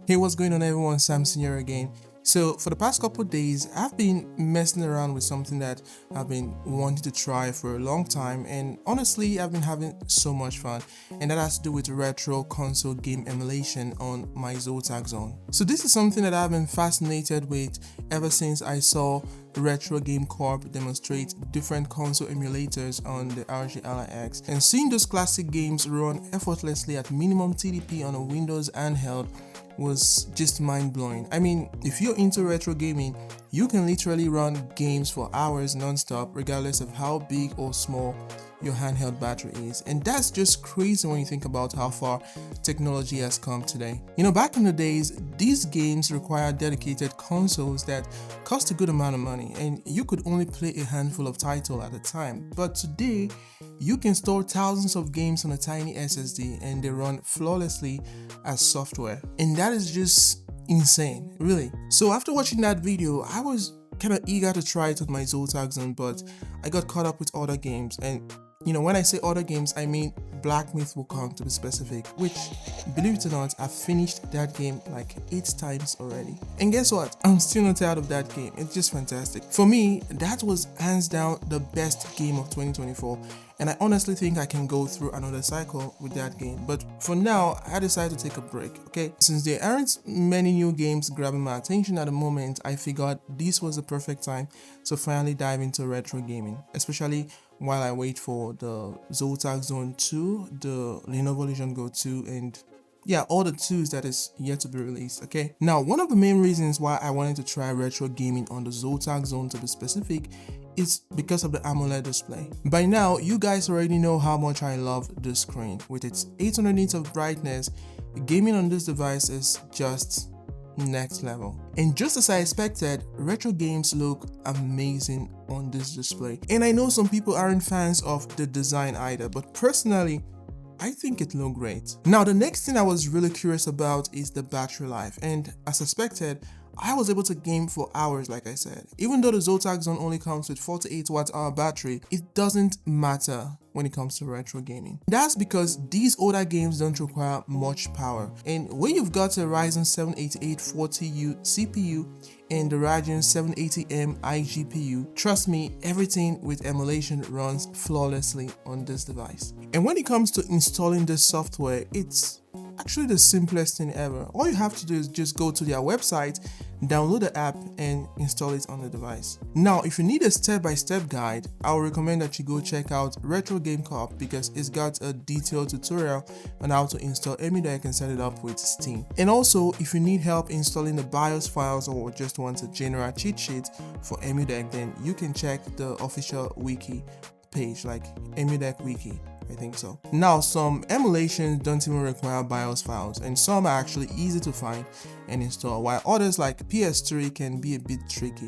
Hey, what's going on everyone? Samson here again. So for the past couple of days, I've been messing around with something that I've been wanting to try for a long time, and honestly I've been having so much fun, and that has to do with retro console game emulation on my ZOTAC Zone. So this is something that I've been fascinated with ever since I saw Retro Game Corp demonstrate different console emulators on the RG Ally X, and seeing those classic games run effortlessly at minimum TDP on a Windows handheld was just mind-blowing. I mean, if you're into retro gaming, you can literally run games for hours non-stop regardless of how big or small your handheld battery is, and that's just crazy when you think about how far technology has come today. You know, back in the days, these games required dedicated consoles that cost a good amount of money, and you could only play a handful of titles at a time. But today, you can store thousands of games on a tiny SSD and they run flawlessly as software, and that is just insane, really. So after watching that video, I was kind of eager to try it on my ZOTAC Zone, but I got caught up with other games. And you know, when I say other games, I mean Black Myth Wukong to be specific, which, believe it or not, I've finished that game like 8 times already. And guess what? I'm still not tired of that game. It's just fantastic. For me, that was hands down the best game of 2024. And I honestly think I can go through another cycle with that game. But for now, I decided to take a break, okay? Since there aren't many new games grabbing my attention at the moment, I figured this was the perfect time to finally dive into retro gaming, especially while I wait for the ZOTAC Zone 2, the Lenovo Legion Go 2, and yeah, all the 2s that is yet to be released, okay? Now, one of the main reasons why I wanted to try retro gaming on the ZOTAC Zone to be specific is because of the AMOLED display. By now, you guys already know how much I love this screen. With its 800 nits of brightness, gaming on this device is just next level. And just as I expected, retro games look amazing on this display. And I know some people aren't fans of the design either, but personally, I think it looked great. Now, the next thing I was really curious about is the battery life, and as expected, I was able to game for hours, like I said. Even though the ZOTAC Zone only comes with 48 watt-hour battery, it doesn't matter when it comes to retro gaming. That's because these older games don't require much power, and when you've got a Ryzen 7 8840U CPU and the Radeon 780M iGPU, trust me, everything with emulation runs flawlessly on this device. And when it comes to installing this software, it's actually the simplest thing ever. All you have to do is just go to their website, download the app, and install it on the device. Now, if you need a step-by-step guide, I would recommend that you go check out Retro Game Corp because it's got a detailed tutorial on how to install EmuDeck and set it up with Steam. And also, if you need help installing the BIOS files or just want a general cheat sheet for EmuDeck, then you can check the official wiki page, like EmuDeck Wiki. I think so. Now, some emulations don't even require BIOS files, and some are actually easy to find and install, while others like PS3 can be a bit tricky.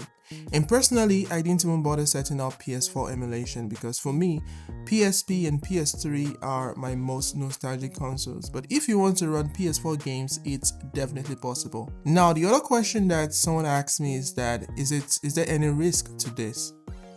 And personally, I didn't even bother setting up PS4 emulation because for me, PSP and PS3 are my most nostalgic consoles. But if you want to run PS4 games, it's definitely possible. Now, the other question that someone asked me is that is there any risk to this?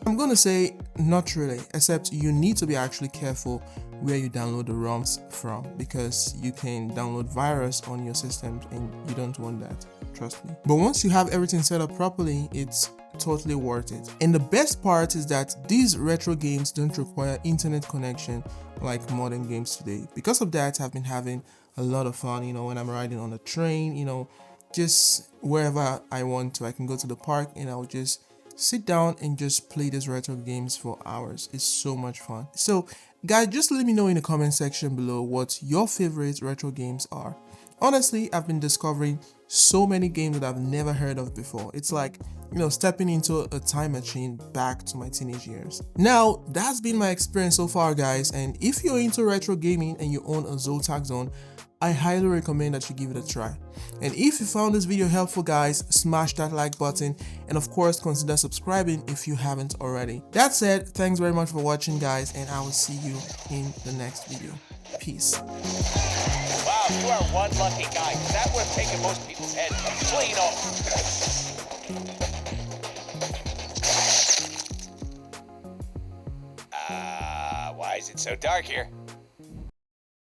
I'm gonna say not really, except you need to be actually careful where you download the ROMs from, because you can download virus on your system and you don't want that, trust me. But once you have everything set up properly, it's totally worth it. And the best part is that these retro games don't require internet connection like modern games today. Because of that, I've been having a lot of fun, you know, when I'm riding on a train, you know, just wherever I want to. I can go to the park and I'll just sit down and just play these retro games for hours. It's so much fun. So guys, just let me know in the comment section below what your favorite retro games are. Honestly, I've been discovering so many games that I've never heard of before. It's like, you know, stepping into a time machine back to my teenage years. Now, that's been my experience so far, guys, and if you're into retro gaming and you own a ZOTAC Zone, I highly recommend that you give it a try. And if you found this video helpful, guys, smash that like button, and of course consider subscribing if you haven't already. That said, thanks very much for watching, guys, and I will see you in the next video. Peace. Wow, you are one lucky guy. That would have taken most people's heads clean off. Why is it so dark here?